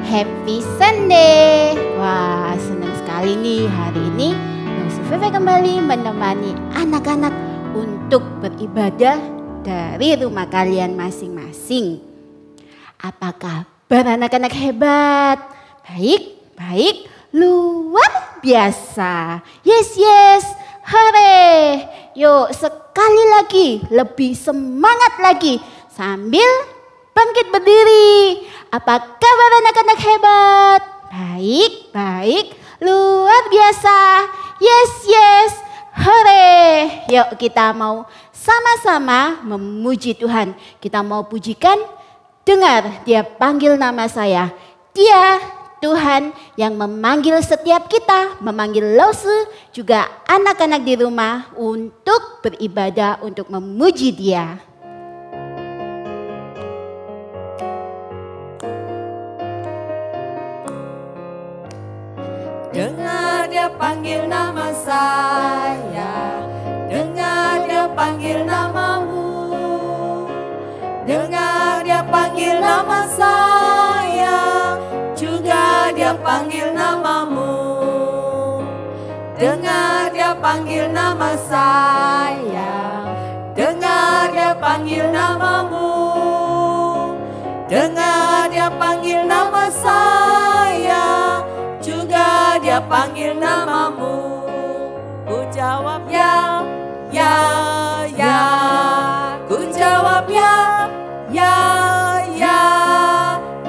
Happy Sunday. Wah, senang sekali nih hari ini Feve kembali menemani anak-anak untuk beribadah dari rumah kalian masing-masing. Apa kabar anak-anak hebat? Baik, luar biasa. Yes, hore. Yuk sekali lagi, lebih semangat lagi sambil bangkit berdiri. Apa kabar anak-anak hebat? Baik, luar biasa. Yes, hore. Yuk kita mau sama-sama memuji Tuhan. Kita mau pujikan, dengar dia panggil nama saya. Dia Tuhan yang memanggil setiap kita, memanggil Lause juga anak-anak di rumah untuk beribadah, untuk memuji dia. Dengar dia panggil nama saya, dengar dia panggil namamu. Dengar dia panggil nama saya, juga dia panggil namamu. Dengar dia panggil nama saya, dengar dia panggil namamu. Dengar dia panggil nama saya, juga dia panggil namamu. Ku jawab ya. Ku jawab ya.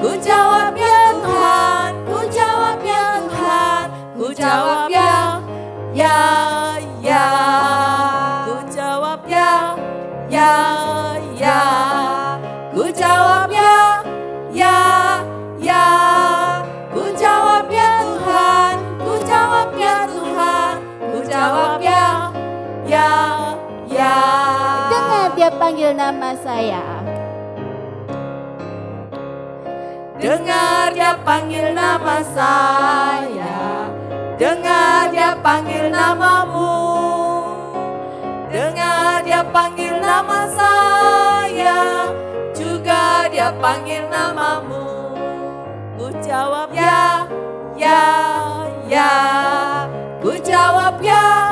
Ku jawab ya Tuhan. Ku jawab ya Tuhan. Ku jawab ya. Ku jawab ya. Ku jawab ya. Ku jawab ya Tuhan. Ku jawab ya Tuhan. Ku jawab ya. Dengar dia panggil nama saya. Dengar dia panggil nama saya, dengar dia panggil namamu. Dengar dia panggil nama saya, juga dia panggil namamu. Ku jawab ya. Ku jawab ya.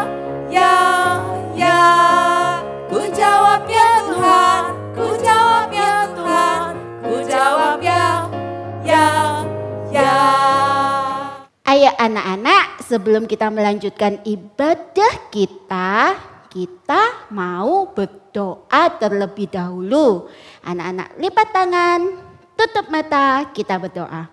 Ku jawab ya Tuhan. Ku jawab ya Tuhan. Ku jawab ya. Ayo anak-anak, sebelum kita melanjutkan ibadah kita mau berdoa terlebih dahulu. Anak-anak lipat tangan, tutup mata, kita berdoa.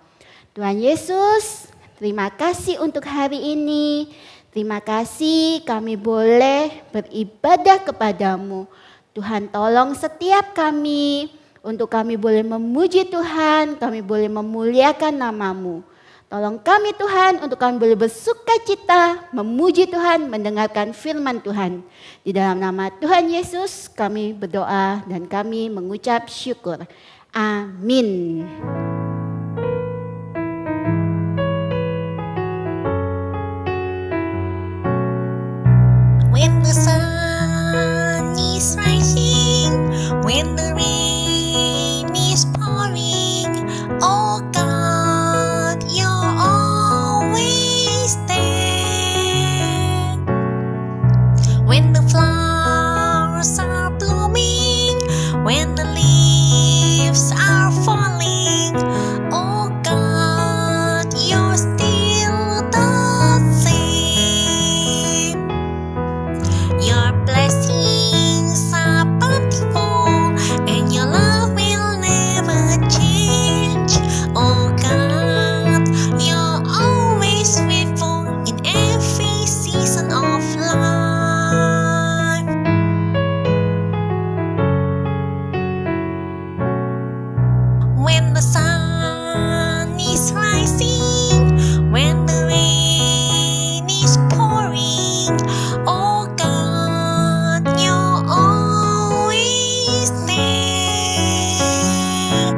Tuhan Yesus, terima kasih untuk hari ini. Terima kasih kami boleh beribadah kepadamu. Tuhan tolong setiap kami untuk kami boleh memuji Tuhan, kami boleh memuliakan namamu. Tolong kami Tuhan untuk kami boleh bersuka cita, memuji Tuhan, mendengarkan firman Tuhan. Di dalam nama Tuhan Yesus kami berdoa dan kami mengucap syukur. Amin. When the sun is rising, when the rain is pouring, oh God, you're always there. When the flowers are blooming, when the leaves are falling, oh God, you're still the same. Your blessings are bountiful, and your love will never change. Oh God, you're always faithful in every season of life. When the sun is rising, when the rain is pouring, oh God, you're always there.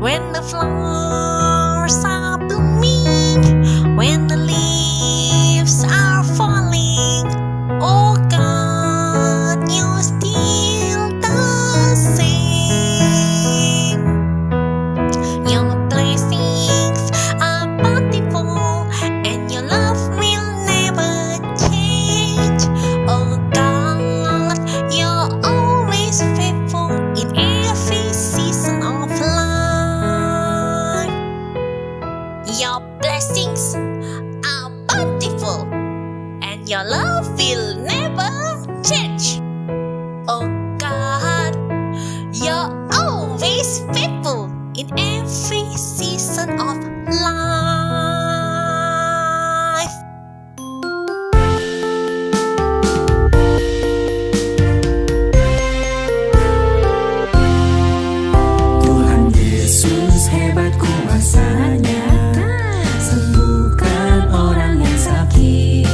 When the flowers are blooming, when the leaves are falling, oh God, you're still the same. Your blessings blessings are bountiful, and your love will never change. Oh God, you're always faithful in every season of life. Tuhan Yesus hebat kuasanya, sembuhkan orang yang sakit.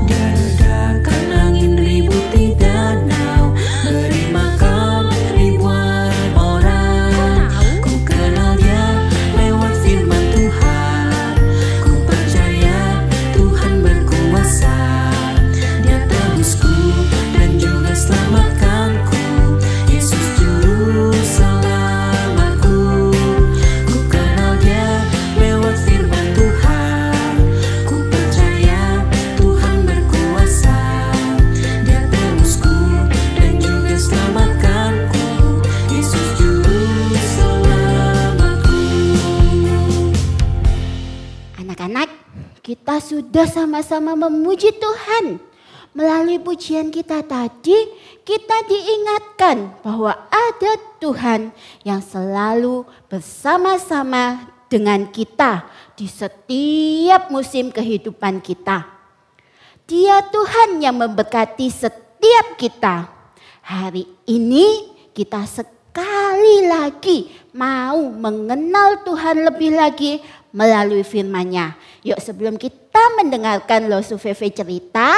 Redakan angin ribut di danau, beri makan ribuan orang. Ku kenal Dia lewat firman Tuhan. Ku percaya Tuhan berkuasa. Dia tebusku dan juga selamatkanku. Yesus juru selamatku. Ku kenal Dia lewat firman Tuhan. Ku percaya Tuhan berkuasa. Dia tebusku dan juga selamatkanku. Yesus juru selamatku. Anak-anak, kita sudah sama-sama memuji Tuhan. Melalui pujian kita tadi, kita diingatkan bahwa ada Tuhan yang selalu bersama-sama dengan kita di setiap musim kehidupan kita. Dia Tuhan yang memberkati setiap kita. Hari ini kita sekali lagi mau mengenal Tuhan lebih lagi melalui firman-Nya. Yuk, sebelum kita mendengarkan Losu Veve cerita,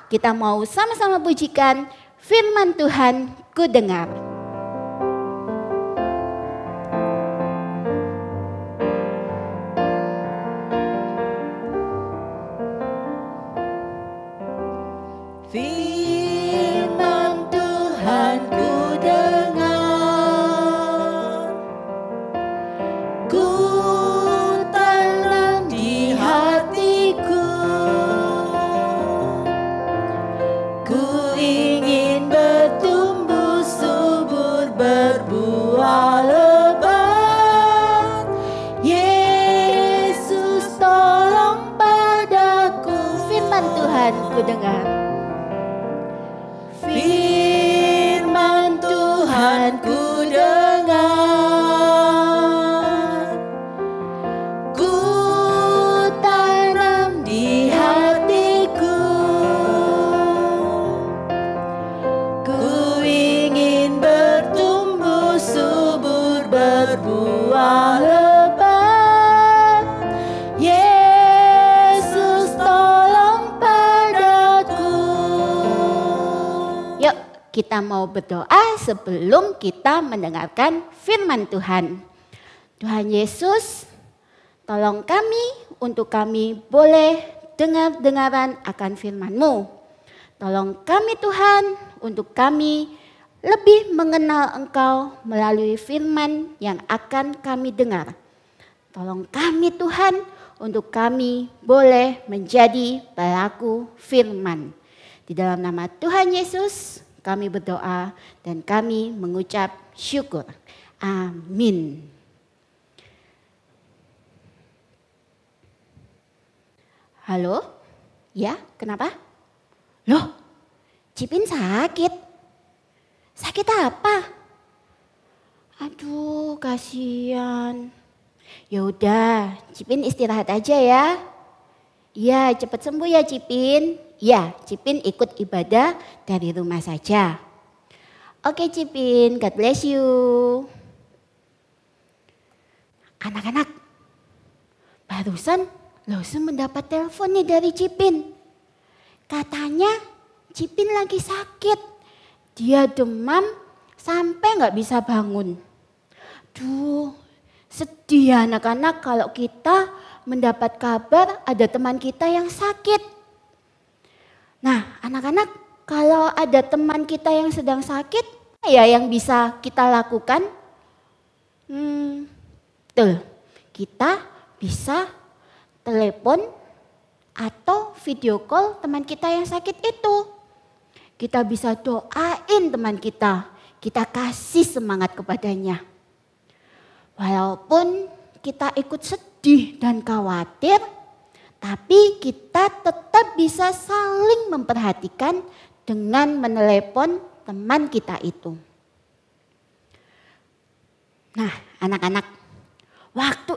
kita mau sama-sama pujikan firman Tuhan ku dengar. Firman Tuhan ku dengar, ku tanam di hatiku. Ku ingin bertumbuh subur, berbuah lebat. Yesus tolong padaku. Firman Tuhan ku dengar. Firman Tuhan ku dengar, ku tanam di hatiku. Ku ingin bertumbuh subur, berbuah lebat. Yesus tolong padaku. Yuk, kita mau berdoa sebelum kita mendengarkan firman Tuhan. Tuhan Yesus, tolong kami untuk kami boleh dengar-dengaran akan firman-Mu. Tolong kami Tuhan untuk kami lebih mengenal Engkau melalui firman yang akan kami dengar. Tolong kami Tuhan untuk kami boleh menjadi pelaku firman. Di dalam nama Tuhan Yesus kami berdoa dan kami mengucap syukur. Amin. Halo? Ya, kenapa? Loh, Cipin sakit. Sakit apa? Aduh, kasihan. Ya udah, Cipin istirahat aja ya. Iya, cepat sembuh ya Cipin. Ya, Cipin ikut ibadah dari rumah saja. Oke Cipin, God bless you. Anak-anak, barusan Losu mendapat telepon nih dari Cipin. Katanya Cipin lagi sakit. Dia demam sampai gak bisa bangun. Duh, sedih ya anak-anak kalau kita mendapat kabar ada teman kita yang sakit. Nah, anak-anak, kalau ada teman kita yang sedang sakit, ya yang bisa kita lakukan? Tuh, kita bisa telepon atau video call teman kita yang sakit itu. Kita bisa doain teman kita kasih semangat kepadanya. Walaupun kita ikut sedih sedih dan khawatir, tapi kita tetap bisa saling memperhatikan dengan menelepon teman kita itu. Nah, anak-anak, waktu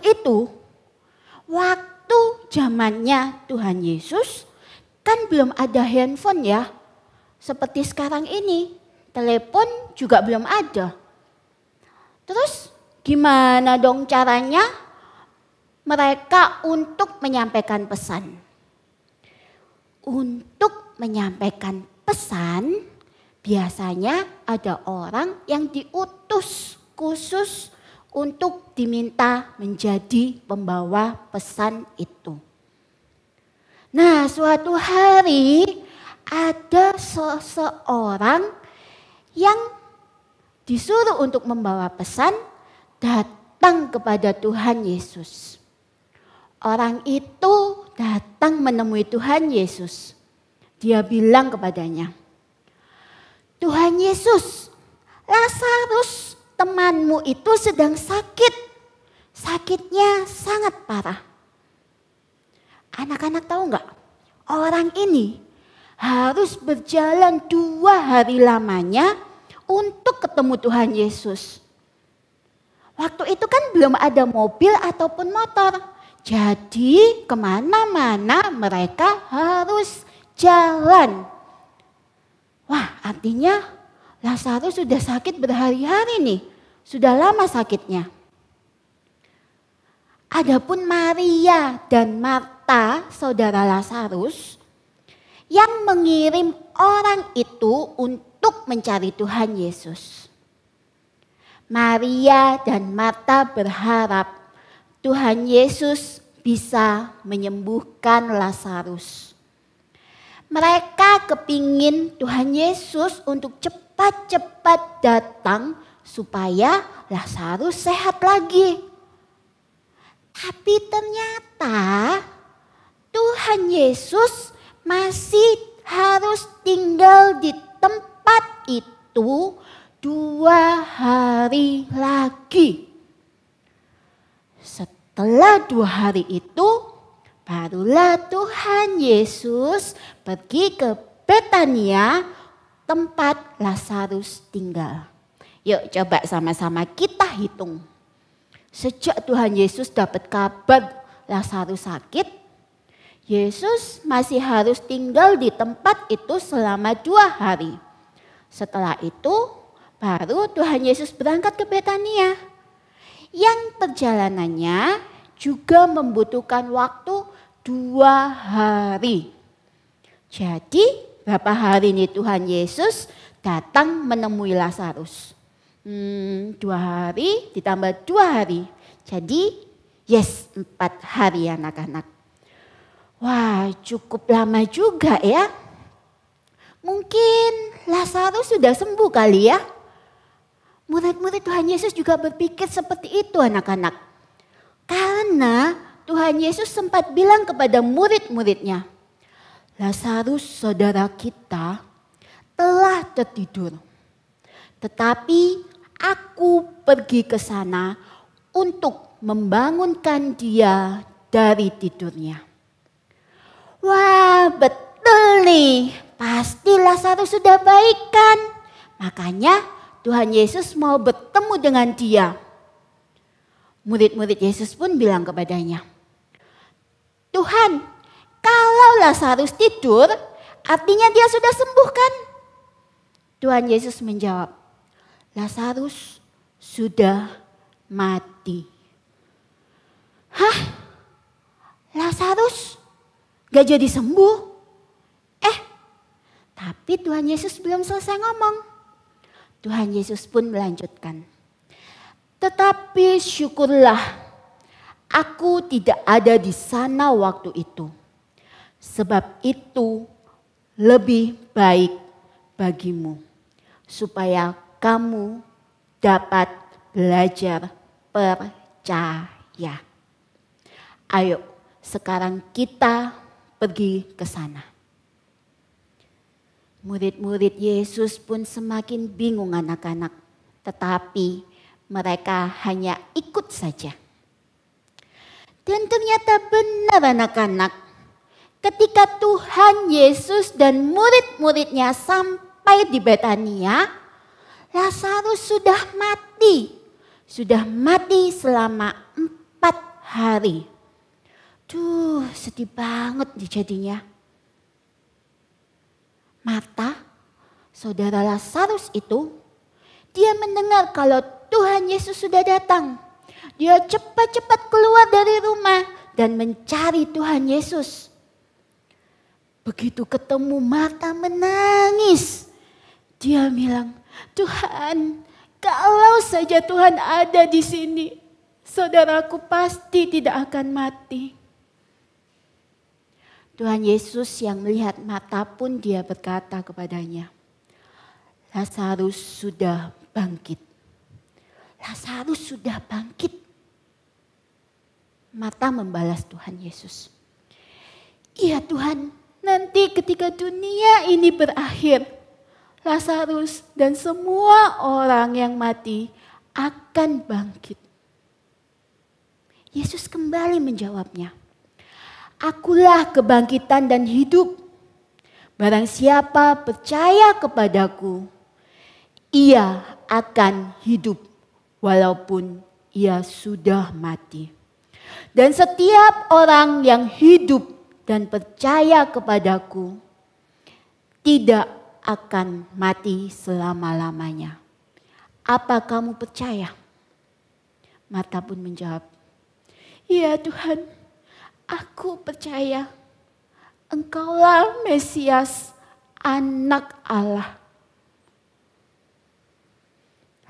zamannya Tuhan Yesus kan belum ada handphone ya. Seperti sekarang ini, telepon juga belum ada. Terus gimana dong caranya mereka untuk menyampaikan pesan? Untuk menyampaikan pesan, biasanya ada orang yang diutus khusus untuk diminta menjadi pembawa pesan itu. Nah, suatu hari ada seseorang yang disuruh untuk membawa pesan datang kepada Tuhan Yesus. Orang itu datang menemui Tuhan Yesus. Dia bilang kepadanya, "Tuhan Yesus, Lazarus temanmu itu sedang sakit. Sakitnya sangat parah." Anak-anak tahu nggak? Orang ini harus berjalan 2 hari lamanya untuk ketemu Tuhan Yesus. Waktu itu kan belum ada mobil ataupun motor. Jadi kemana-mana mereka harus jalan. Wah, artinya Lazarus sudah sakit berhari-hari nih. Sudah lama sakitnya. Adapun Maria dan Marta, saudara Lazarus, yang mengirim orang itu untuk mencari Tuhan Yesus. Maria dan Marta berharap Tuhan Yesus bisa menyembuhkan Lazarus. Mereka kepingin Tuhan Yesus untuk cepat-cepat datang supaya Lazarus sehat lagi. Tapi ternyata Tuhan Yesus masih harus tinggal di tempat itu 2 hari lagi. Setelah 2 hari itu, barulah Tuhan Yesus pergi ke Betania, tempat Lazarus tinggal. Yuk coba sama-sama kita hitung. Sejak Tuhan Yesus dapat kabar Lazarus sakit, Yesus masih harus tinggal di tempat itu selama 2 hari. Setelah itu, baru Tuhan Yesus berangkat ke Betania. Yang perjalanannya juga membutuhkan waktu 2 hari. Jadi berapa hari ini Tuhan Yesus datang menemui Lazarus? 2 hari ditambah 2 hari. Jadi 4 hari anak-anak. Wah, cukup lama juga ya. Mungkin Lazarus sudah sembuh kali ya. Murid-murid Tuhan Yesus juga berpikir seperti itu anak-anak. Karena Tuhan Yesus sempat bilang kepada murid-muridnya, "Lazarus saudara kita telah tertidur. Tetapi aku pergi ke sana untuk membangunkan dia dari tidurnya." Wah, betul nih. Pasti Lazarus sudah baik kan? Makanya Tuhan Yesus mau bertemu dengan dia. Murid-murid Yesus pun bilang kepadanya, "Tuhan, kalau Lazarus tidur, artinya dia sudah sembuh kan?" Tuhan Yesus menjawab, "Lazarus sudah mati." Hah? Lazarus gak jadi sembuh? Tapi Tuhan Yesus belum selesai ngomong. Tuhan Yesus pun melanjutkan, "Tetapi syukurlah aku tidak ada di sana waktu itu. Sebab itu lebih baik bagimu, supaya kamu dapat belajar percaya." Ayo sekarang kita pergi ke sana. Murid-murid Yesus pun semakin bingung anak-anak. Tetapi mereka hanya ikut saja. Dan ternyata benar anak-anak. Ketika Tuhan Yesus dan murid-muridnya sampai di Betania, Lazarus sudah mati. Sudah mati selama 4 hari. Duh, sedih banget jadinya. Marta, saudara Lazarus itu, dia mendengar kalau Tuhan Yesus sudah datang. Dia cepat-cepat keluar dari rumah dan mencari Tuhan Yesus. Begitu ketemu, Marta menangis. Dia bilang, Tuhan, kalau saja Tuhan ada di sini, saudaraku pasti tidak akan mati. Tuhan Yesus yang melihat Marta pun dia berkata kepadanya, Lazarus sudah bangkit. Lazarus sudah bangkit. Marta membalas Tuhan Yesus. Iya Tuhan, nanti ketika dunia ini berakhir, Lazarus dan semua orang yang mati akan bangkit. Yesus kembali menjawabnya, Akulah kebangkitan dan hidup. Barang siapa percaya kepadaku, ia akan hidup walaupun ia sudah mati. Dan setiap orang yang hidup dan percaya kepadaku tidak akan mati selama-lamanya. Apa kamu percaya? Marta pun menjawab, Iya Tuhan, aku percaya Engkaulah Mesias, Anak Allah.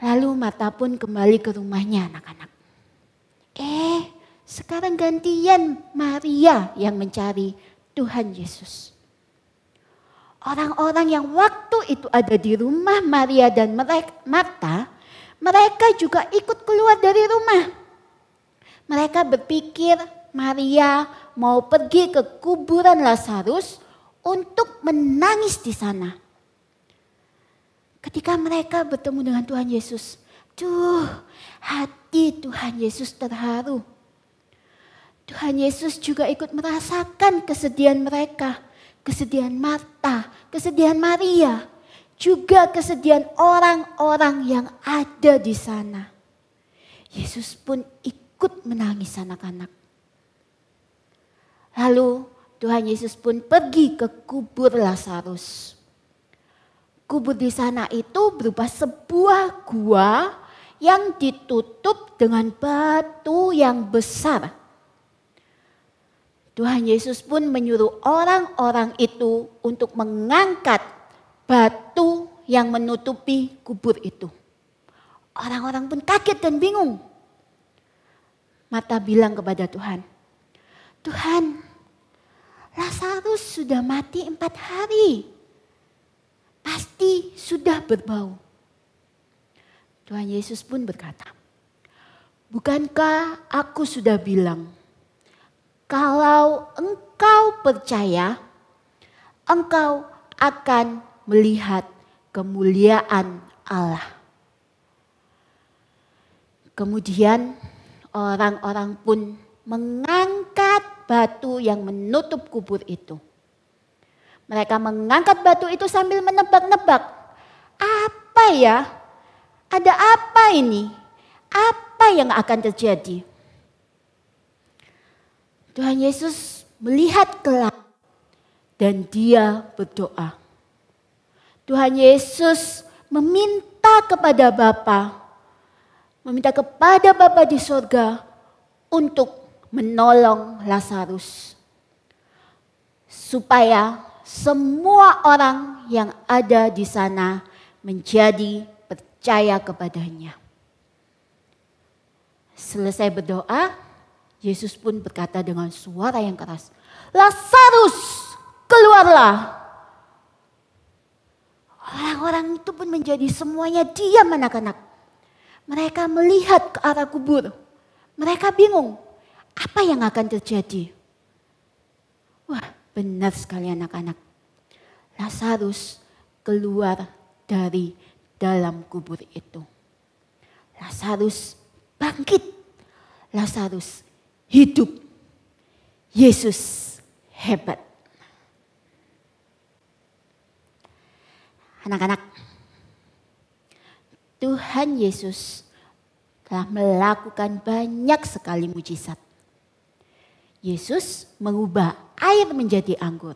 Lalu Marta pun kembali ke rumahnya anak-anak. Sekarang gantian Maria yang mencari Tuhan Yesus. Orang-orang yang waktu itu ada di rumah Maria dan Marta, mereka juga ikut keluar dari rumah. Mereka berpikir Maria mau pergi ke kuburan Lazarus untuk menangis di sana. Ketika mereka bertemu dengan Tuhan Yesus, hati Tuhan Yesus terharu. Tuhan Yesus juga ikut merasakan kesedihan mereka, kesedihan Marta, kesedihan Maria, juga kesedihan orang-orang yang ada di sana. Yesus pun ikut menangis anak-anak. Lalu Tuhan Yesus pun pergi ke kubur Lazarus. Kubur di sana itu berupa sebuah gua yang ditutup dengan batu yang besar. Tuhan Yesus pun menyuruh orang-orang itu untuk mengangkat batu yang menutupi kubur itu. Orang-orang pun kaget dan bingung. Marta bilang kepada Tuhan, Tuhan, Lazarus sudah mati 4 hari. Pasti sudah berbau. Tuhan Yesus pun berkata, bukankah aku sudah bilang, kalau engkau percaya, engkau akan melihat kemuliaan Allah. Kemudian orang-orang pun mengangkat batu yang menutup kubur itu. Mereka mengangkat batu itu sambil menebak-nebak. Apa ya? Ada apa ini? Apa yang akan terjadi? Tuhan Yesus melihat ke langit dan dia berdoa. Tuhan Yesus meminta kepada Bapa, meminta kepada Bapa di sorga untuk menolong Lazarus. Supaya semua orang yang ada di sana menjadi percaya kepadanya. Selesai berdoa, Yesus pun berkata dengan suara yang keras, Lazarus, keluarlah. Orang-orang itu pun menjadi semuanya diam anak-anak. Mereka melihat ke arah kubur. Mereka bingung, apa yang akan terjadi? Wah, benar sekali anak-anak. Lazarus keluar dari dalam kubur itu. Lazarus bangkit. Lazarus hidup Yesus hebat. Anak-anak, Tuhan Yesus telah melakukan banyak sekali mujizat. Yesus mengubah air menjadi anggur.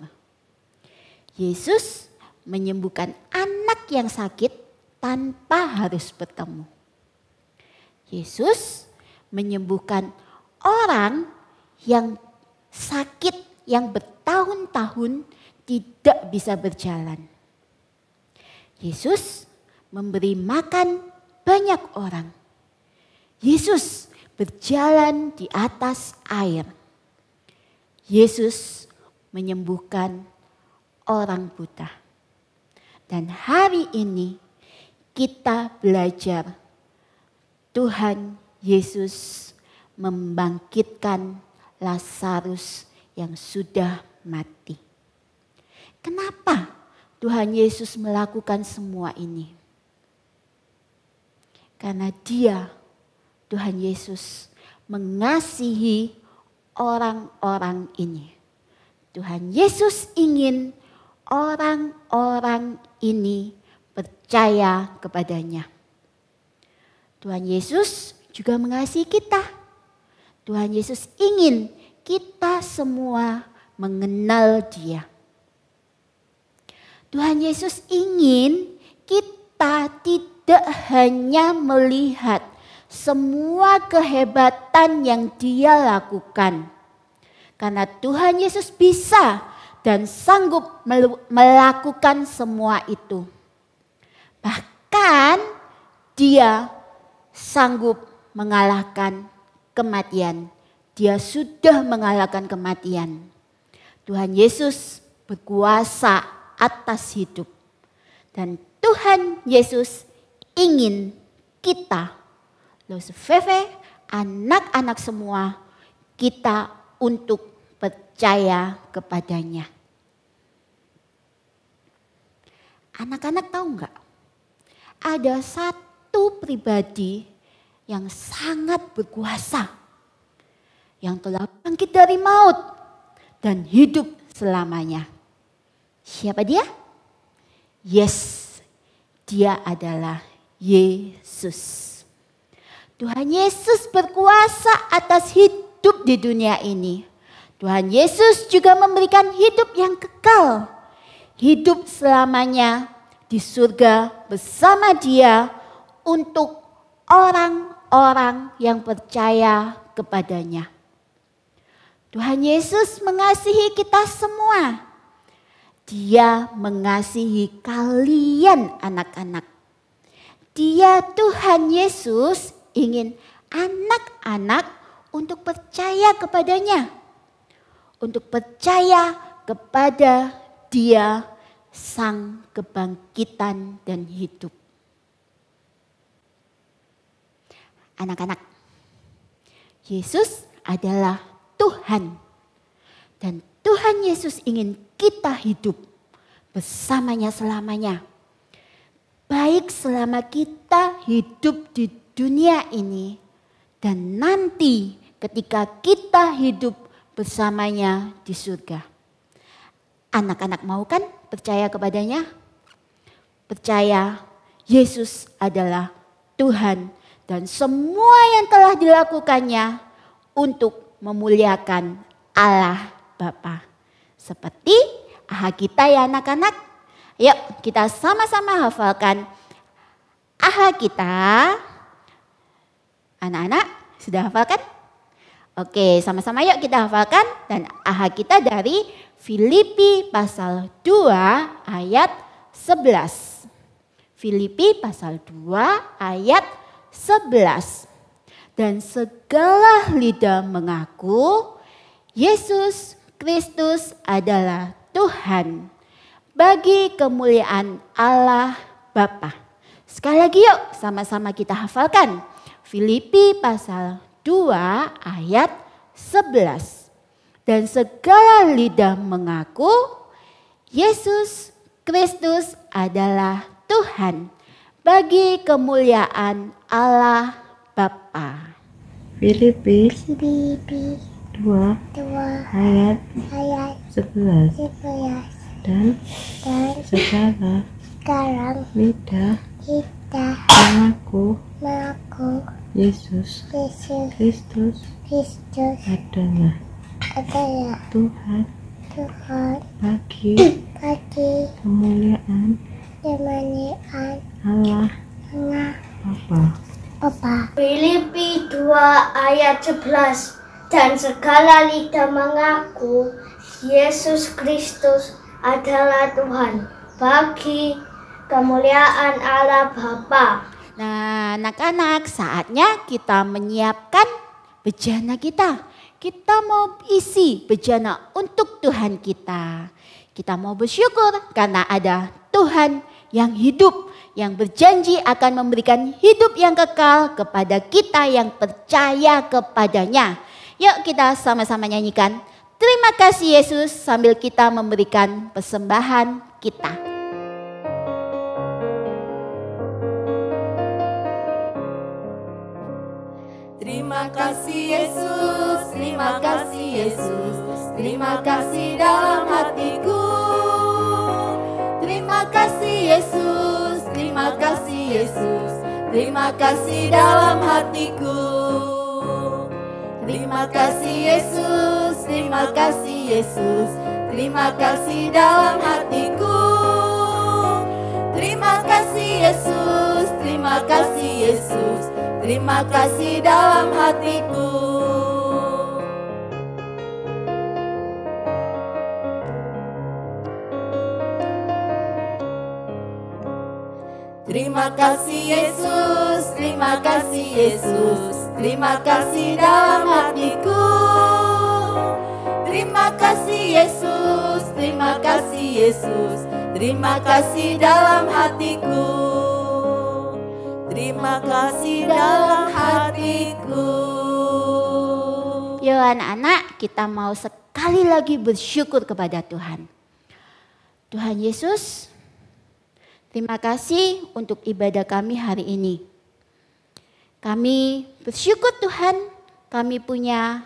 Yesus menyembuhkan anak yang sakit tanpa harus bertemu. Yesus menyembuhkan orang yang sakit yang bertahun-tahun tidak bisa berjalan. Yesus memberi makan banyak orang. Yesus berjalan di atas air. Yesus menyembuhkan orang buta. Dan hari ini kita belajar Tuhan Yesus membangkitkan Lazarus yang sudah mati. Kenapa Tuhan Yesus melakukan semua ini? Karena Dia, Tuhan Yesus, mengasihi orang-orang ini. Tuhan Yesus ingin orang-orang ini percaya kepadanya. Tuhan Yesus juga mengasihi kita. Tuhan Yesus ingin kita semua mengenal Dia. Tuhan Yesus ingin kita tidak hanya melihat semua kehebatan yang Dia lakukan. Karena Tuhan Yesus bisa dan sanggup melakukan semua itu. Bahkan Dia sanggup mengalahkan kematian. Dia sudah mengalahkan kematian. Tuhan Yesus berkuasa atas hidup. Dan Tuhan Yesus ingin kita, Losfefe, anak-anak semua, kita untuk percaya kepadanya. Anak-anak tahu enggak? Ada satu pribadi yang sangat berkuasa, yang telah bangkit dari maut dan hidup selamanya. Siapa dia? Yes, Dia adalah Yesus. Tuhan Yesus berkuasa atas hidup di dunia ini. Tuhan Yesus juga memberikan hidup yang kekal. Hidup selamanya di surga bersama Dia untuk orang-orang yang percaya kepadanya. Tuhan Yesus mengasihi kita semua. Dia mengasihi kalian anak-anak. Dia, Tuhan Yesus, ingin anak-anak untuk percaya kepadanya. Untuk percaya kepada Dia, Sang Kebangkitan dan Hidup. Anak-anak, Yesus adalah Tuhan. Dan Tuhan Yesus ingin kita hidup bersamanya selamanya. Baik selama kita hidup di dunia ini dan nanti ketika kita hidup bersamanya di surga. Anak-anak mau kan percaya kepadanya? Percaya Yesus adalah Tuhan dan semua yang telah dilakukannya untuk memuliakan Allah Bapa. Seperti AHA kita ya anak-anak. Yuk kita sama-sama hafalkan AHA kita. Anak-anak sudah hafalkan? Oke, sama-sama yuk kita hafalkan. Dan AHA kita dari Filipi pasal 2 ayat 11. Filipi pasal 2 ayat 11. Dan segala lidah mengaku Yesus Kristus adalah Tuhan bagi kemuliaan Allah Bapa. Sekali lagi yuk sama-sama kita hafalkan. Filipi pasal 2 ayat 11. Dan segala lidah mengaku Yesus Kristus adalah Tuhan bagi kemuliaan Allah Bapa. Filipi 2 2 ayat 11. Dan sekarang lidah mengaku Yesus Kristus adalah Tuhan bagi kemuliaan Allah Bapa. Filipi 2 ayat 11. Dan segala lidah mengaku Yesus Kristus adalah Tuhan bagi kemuliaan Allah Bapa. Nah, anak-anak, saatnya kita menyiapkan bejana kita. Kita mau isi bejana untuk Tuhan kita. Kita mau bersyukur karena ada Tuhan yang hidup, yang berjanji akan memberikan hidup yang kekal kepada kita yang percaya kepadanya. Yuk kita sama-sama nyanyikan terima kasih Yesus sambil kita memberikan persembahan kita. Terima kasih Yesus, terima kasih Yesus, terima kasih dalam hatiku. Terima kasih Yesus, terima kasih Yesus, terima kasih dalam hatiku. Terima kasih Yesus, terima kasih Yesus, terima kasih dalam hatiku. Terima kasih Yesus, terima kasih Yesus, terima kasih dalam hatiku. Terima kasih Yesus, terima kasih Yesus, terima kasih dalam hatiku. Terima kasih Yesus, terima kasih Yesus, terima kasih dalam hatiku. Terima kasih dalam hatiku. Yuk anak-anak, kita mau sekali lagi bersyukur kepada Tuhan. Tuhan Yesus, terima kasih untuk ibadah kami hari ini. Kami bersyukur Tuhan, kami punya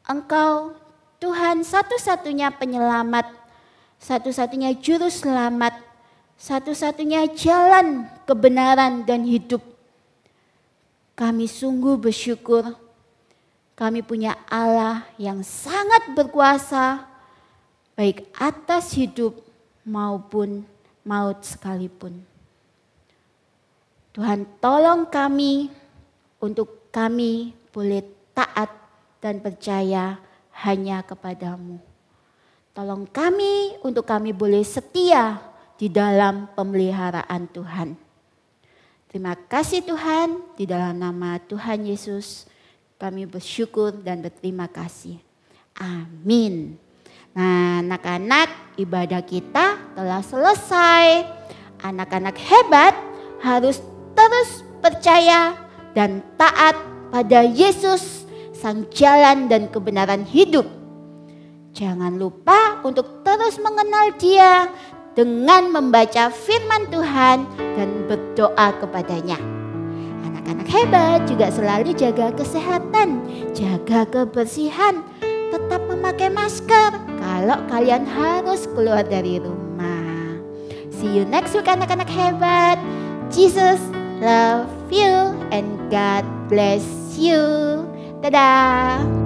Engkau Tuhan satu-satunya penyelamat, satu-satunya juru selamat, satu-satunya jalan kebenaran dan hidup. Kami sungguh bersyukur, kami punya Allah yang sangat berkuasa, baik atas hidup maupun maut sekalipun. Tuhan tolong kami untuk kami boleh taat dan percaya hanya kepadamu. Tolong kami untuk kami boleh setia di dalam pemeliharaan Tuhan. Terima kasih Tuhan, di dalam nama Tuhan Yesus kami bersyukur dan berterima kasih. Amin. Nah, anak-anak, ibadah kita telah selesai. Anak-anak hebat harus terus percaya dan taat pada Yesus, sang jalan dan kebenaran hidup. Jangan lupa untuk terus mengenal Dia dengan membaca firman Tuhan dan berdoa kepadanya. Anak-anak hebat juga selalu jaga kesehatan, jaga kebersihan, tetap memakai masker kalau kalian harus keluar dari rumah. See you next week anak-anak hebat. Jesus love you and God bless you. Dadah.